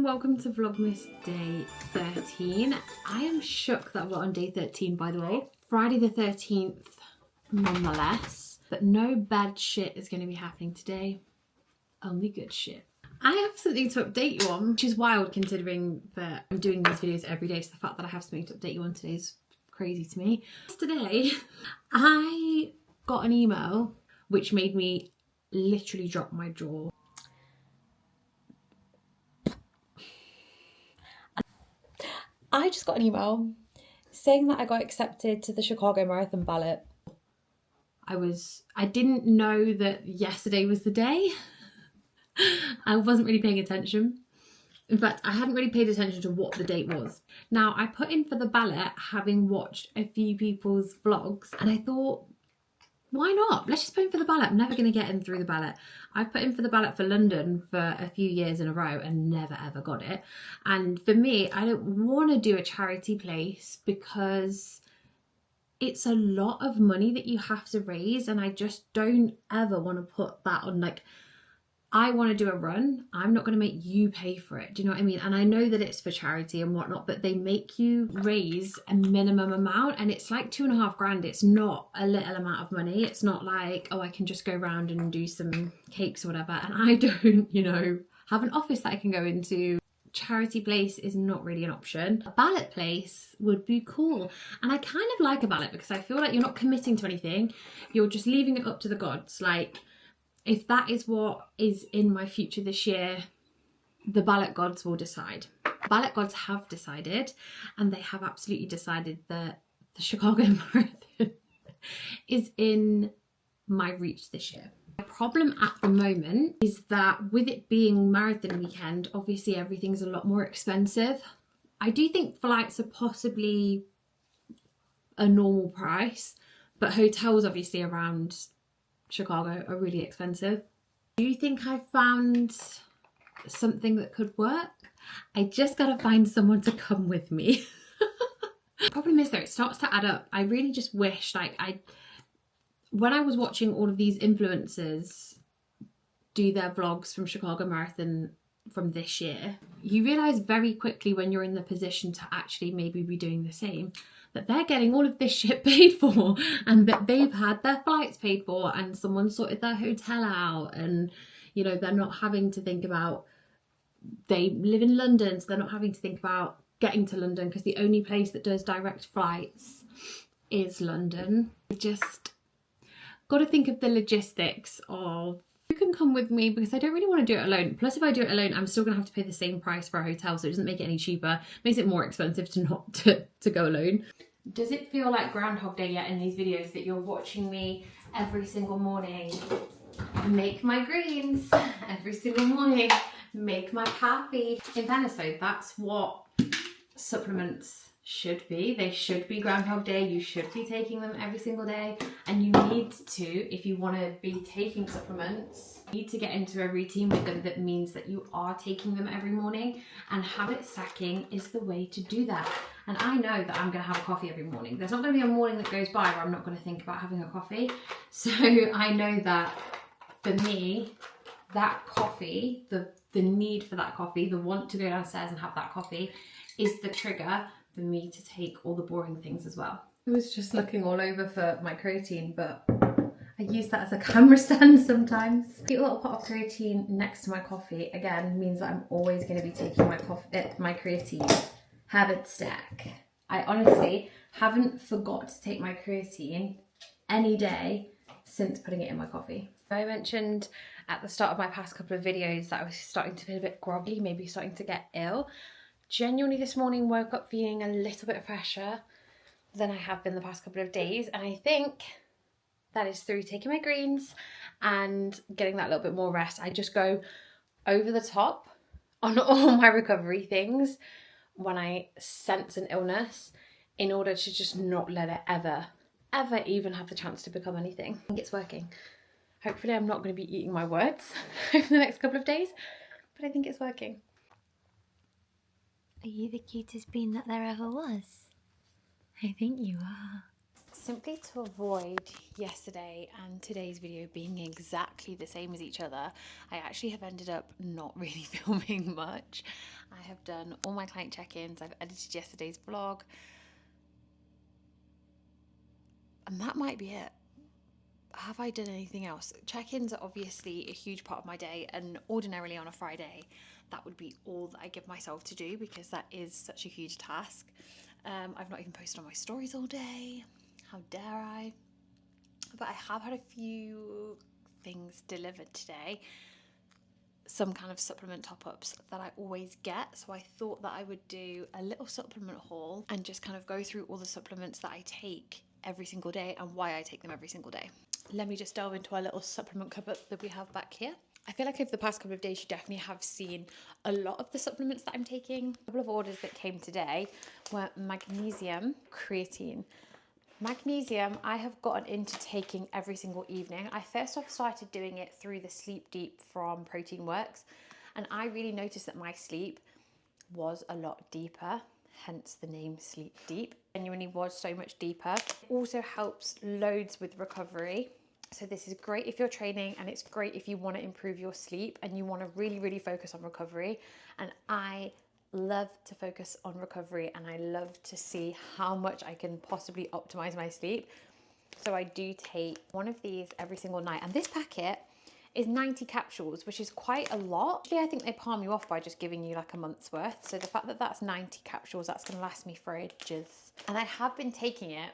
welcome to Vlogmas day 13. I am shook that we're on day 13, by the way. Friday the 13th, nonetheless. But no bad shit is going to be happening today. Only good shit. I have something to update you on, which is wild considering that I'm doing these videos every day, so the fact that I have something to update you on today is crazy to me. Today, I got an email which made me literally drop my jaw. I just got an email saying that I got accepted to the Chicago Marathon ballot. I didn't know that yesterday was the day. I wasn't really paying attention. In fact, I hadn't really paid attention to what the date was. Now, I put in for the ballot having watched a few people's vlogs, and I thought, why not? Let's just put in for the ballot. I'm never going to get in through the ballot. I've put in for the ballot for London for a few years in a row and never ever got it. And for me, I don't want to do a charity place because it's a lot of money that you have to raise, and I just don't ever want to put that on. Like, I want to do a run. I'm not going to make you pay for it. Do you know what I mean? And I know that it's for charity and whatnot, but they make you raise a minimum amount, and it's like $2.5 grand. It's not a little amount of money. It's not like, oh, I can just go around and do some cakes or whatever. And I don't, have an office that I can go into. Charity place is not really an option. A ballot place would be cool. And I kind of like a ballot because I feel like you're not committing to anything. You're just leaving it up to the gods. Like, if that is what is in my future this year, the ballot gods will decide. Ballot gods have decided, and they have absolutely decided that the Chicago Marathon is in my reach this year. My problem at the moment is that with it being marathon weekend, obviously everything's a lot more expensive. I do think flights are possibly a normal price, but hotels obviously around Chicago are really expensive. Do you think I found something that could work? I just gotta find someone to come with me. Problem is though, it starts to add up. I really just wish, when I was watching all of these influencers do their vlogs from Chicago Marathon from this year, you realise very quickly when you're in the position to actually maybe be doing the same, that they're getting all of this shit paid for, and that they've had their flights paid for, and someone sorted their hotel out, and they're not having to think about, they live in London, so they're not having to think about getting to London because the only place that does direct flights is London. Just got to think of the logistics of who can come with me, because I don't really want to do it alone. Plus, if I do it alone, I'm still gonna have to pay the same price for a hotel, so it doesn't make it any cheaper. It makes it more expensive to go alone. Does it feel like Groundhog Day yet in these videos that you're watching me every single morning make my greens, every single morning make my coffee? In fairness though, that's what supplements should be. They should be Groundhog Day. You should be taking them every single day, and you need to, if you want to be taking supplements, you need to get into a routine with them that means that you are taking them every morning, and habit stacking is the way to do that. And I know that I'm going to have a coffee every morning. There's not going to be a morning that goes by where I'm not going to think about having a coffee. So I know that for me, that coffee, the need for that coffee, the want to go downstairs and have that coffee is the trigger for me to take all the boring things as well. I was just looking all over for my creatine, but I use that as a camera stand sometimes. A little pot of creatine next to my coffee again means that I'm always going to be taking my creatine. Habit stack. I honestly haven't forgot to take my creatine any day since putting it in my coffee. I mentioned at the start of my past couple of videos that I was starting to feel a bit groggy, maybe starting to get ill. Genuinely this morning woke up feeling a little bit fresher than I have been the past couple of days, and I think that is through taking my greens and getting that little bit more rest. I just go over the top on all my recovery things when I sense an illness in order to just not let it ever even have the chance to become anything. I think it's working. Hopefully I'm not going to be eating my words over the next couple of days, but I think it's working. Are you the cutest bean that there ever was? I think you are. Simply to avoid yesterday and today's video being exactly the same as each other, I actually have ended up not really filming much. I have done all my client check-ins. I've edited yesterday's vlog. And that might be it. Have I done anything else? Check-ins are obviously a huge part of my day, and ordinarily on a Friday, that would be all that I give myself to do because that is such a huge task. I've not even posted on my stories all day. How dare I? But I have had a few things delivered today. Some kind of supplement top-ups that I always get. So I thought that I would do a little supplement haul and just kind of go through all the supplements that I take every single day and why I take them every single day. Let me just delve into our little supplement cupboard that we have back here. I feel like over the past couple of days, you definitely have seen a lot of the supplements that I'm taking. A couple of orders that came today were magnesium, creatine. Magnesium, I have gotten into taking every single evening. I first off started doing it through the Sleep Deep from Protein Works, and I really noticed that my sleep was a lot deeper, hence the name Sleep Deep. Genuinely was so much deeper. It also helps loads with recovery. So this is great if you're training, and it's great if you want to improve your sleep and you want to really, really focus on recovery. And I love to focus on recovery, and I love to see how much I can possibly optimize my sleep. So I do take one of these every single night, and this packet is 90 capsules, which is quite a lot. Actually, I think they palm you off by just giving you like a month's worth. So the fact that that's 90 capsules, that's going to last me for ages. And I have been taking it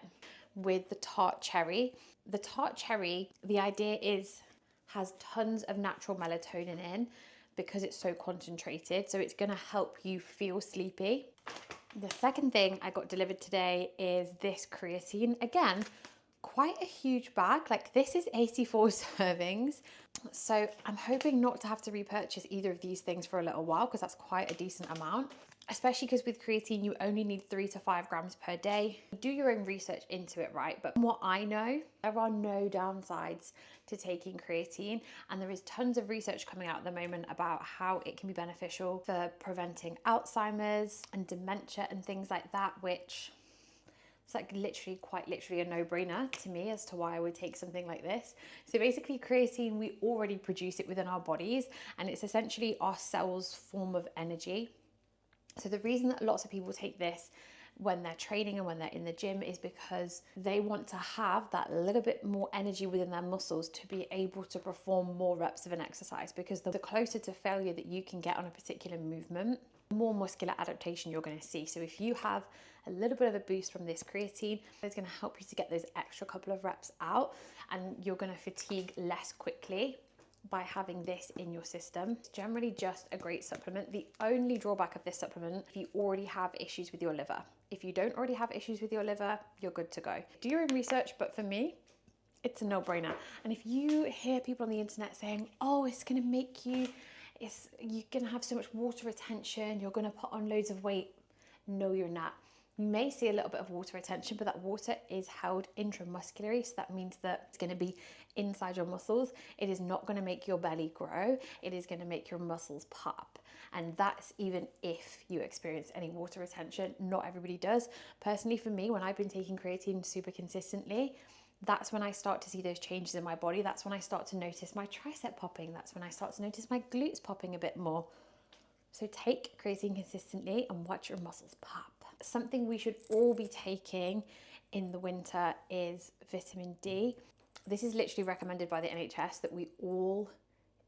with the tart cherry. The tart cherry, the idea is, has tons of natural melatonin in because it's so concentrated. So it's going to help you feel sleepy. The second thing I got delivered today is this creatine. Again, quite a huge bag. Like, this is 84 servings. So I'm hoping not to have to repurchase either of these things for a little while, because that's quite a decent amount. Especially because with creatine, you only need 3 to 5 grams per day. Do your own research into it, right? But from what I know, there are no downsides to taking creatine. And there is tons of research coming out at the moment about how it can be beneficial for preventing Alzheimer's and dementia and things like that, which it's like quite literally a no-brainer to me as to why I would take something like this. So basically creatine, we already produce it within our bodies, and it's essentially our cells' form of energy. So the reason that lots of people take this when they're training and when they're in the gym is because they want to have that little bit more energy within their muscles to be able to perform more reps of an exercise, because the closer to failure that you can get on a particular movement, the more muscular adaptation you're going to see. So if you have a little bit of a boost from this creatine, it's going to help you to get those extra couple of reps out, and you're going to fatigue less quickly by having this in your system. It's generally just a great supplement. The only drawback of this supplement, if you already have issues with your liver. If you don't already have issues with your liver, you're good to go. Do your own research, but for me, it's a no-brainer. And if you hear people on the internet saying, oh, it's gonna make you, you're gonna have so much water retention, you're gonna put on loads of weight. No, you're not. You may see a little bit of water retention, but that water is held intramuscularly. So that means that it's going to be inside your muscles. It is not going to make your belly grow. It is going to make your muscles pop. And that's even if you experience any water retention. Not everybody does. Personally, for me, when I've been taking creatine super consistently, that's when I start to see those changes in my body. That's when I start to notice my tricep popping. That's when I start to notice my glutes popping a bit more. So take creatine consistently and watch your muscles pop. Something we should all be taking in the winter is vitamin D. This is literally recommended by the NHS that we all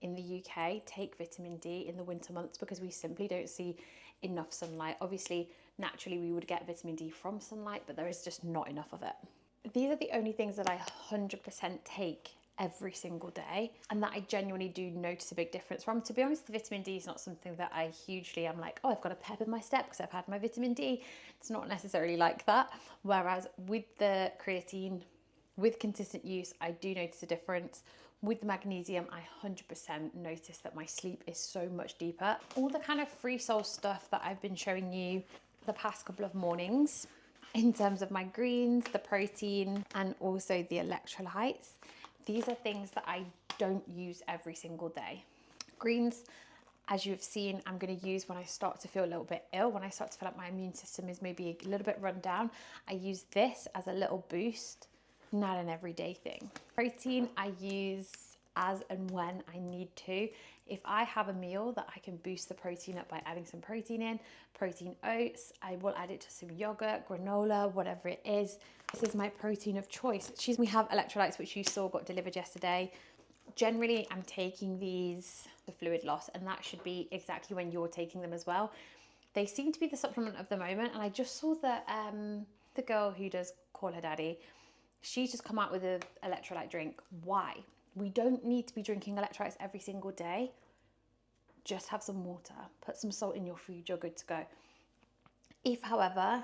in the UK take vitamin D in the winter months because we simply don't see enough sunlight. Obviously, naturally we would get vitamin D from sunlight, but there is just not enough of it. These are the only things that I 100% take every single day, and that I genuinely do notice a big difference from. To be honest, the vitamin D is not something that I hugely am like, oh, I've got a pep in my step because I've had my vitamin D. It's not necessarily like that. Whereas with the creatine, with consistent use, I do notice a difference. With the magnesium, I 100% notice that my sleep is so much deeper. All the kind of free soul stuff that I've been showing you the past couple of mornings, in terms of my greens, the protein, and also the electrolytes, these are things that I don't use every single day. Greens, as you've seen, I'm going to use when I start to feel a little bit ill, when I start to feel like my immune system is maybe a little bit run down. I use this as a little boost, not an everyday thing. Protein, I use as and when I need to. If I have a meal that I can boost the protein up by adding some protein in, protein oats, I will add it to some yogurt, granola, whatever it is. This is my protein of choice. We have electrolytes, which you saw got delivered yesterday. Generally, I'm taking these for fluid loss, and that should be exactly when you're taking them as well. They seem to be the supplement of the moment, and I just saw that the girl who does Call Her Daddy, she's just come out with an electrolyte drink. Why? We don't need to be drinking electrolytes every single day. Just have some water, put some salt in your food, you're good to go. If, however,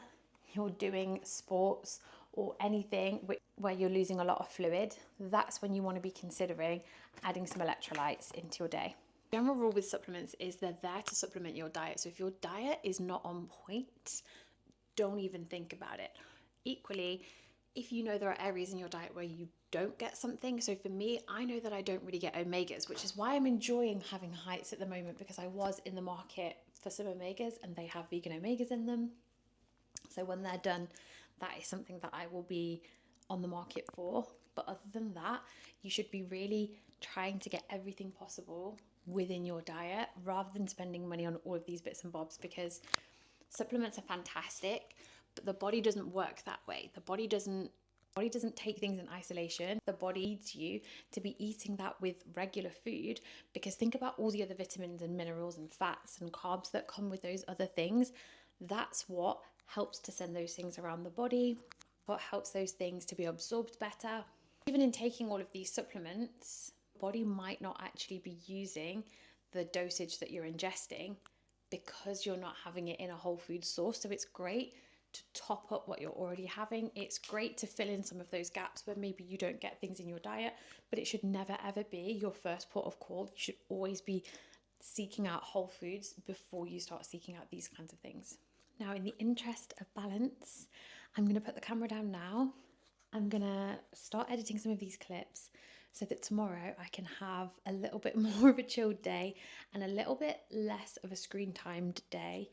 you're doing sports or anything where you're losing a lot of fluid, that's when you want to be considering adding some electrolytes into your day. General rule with supplements is they're there to supplement your diet. So if your diet is not on point, don't even think about it. Equally, if you know there are areas in your diet where you don't get something, so for me, I know that I don't really get omegas, which is why I'm enjoying having Heights at the moment, because I was in the market for some omegas and they have vegan omegas in them. So when they're done, that is something that I will be on the market for. But other than that, you should be really trying to get everything possible within your diet rather than spending money on all of these bits and bobs, because supplements are fantastic, but the body doesn't work that way. The body doesn't take things in isolation. The body needs you to be eating that with regular food, because think about all the other vitamins and minerals and fats and carbs that come with those other things. That's what helps to send those things around the body, what helps those things to be absorbed better. Even in taking all of these supplements, the body might not actually be using the dosage that you're ingesting because you're not having it in a whole food source. So it's great to top up what you're already having. It's great to fill in some of those gaps where maybe you don't get things in your diet, but it should never ever be your first port of call. You should always be seeking out whole foods before you start seeking out these kinds of things. Now, in the interest of balance, I'm going to put the camera down now. I'm going to start editing some of these clips so that tomorrow I can have a little bit more of a chilled day and a little bit less of a screen timed day.